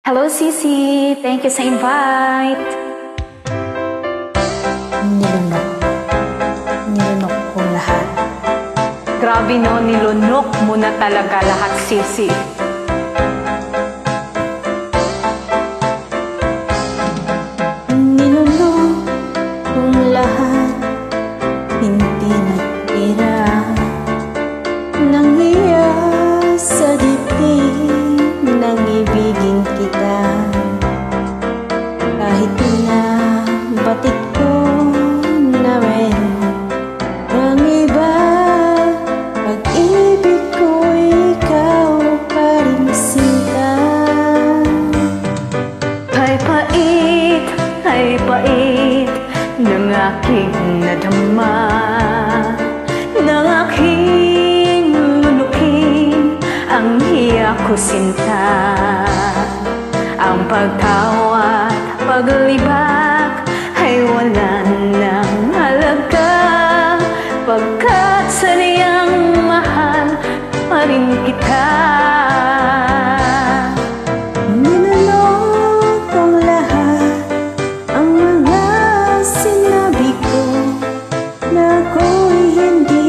Hello, Sisi. Thank you sa invite. Nilunok. Nilunok ko lahat. Grabe no, nilunok mo na talaga lahat, Sisi. Nilunok kong lahat, hindi natira. Nanghiya sa dibdib nang ibigin kita. Kahit na batik ko na meron ng iba, pag-ibig ko ikaw pa rin sinta. Ay pait ng aking nadama, ng aking lunukin ang hiya ko sinta. Ang pagtawat, paglibak ay wala nang halaga, pagkat saniyang mahal pa rin kita. Nilunok kong lahat ang mga sinabi ko na ako'y hindi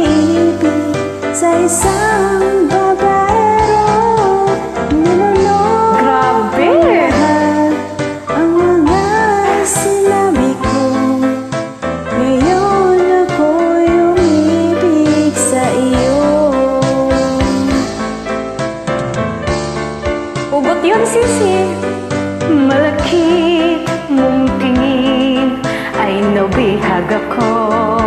ibig sa isang babaero. Nilunok Grabe! lahat ang mga sinabi ko, ngayon ako'y umibig sa iyo. Ugot yun, Sisi. Malakit mong tingin ay nabihag ako.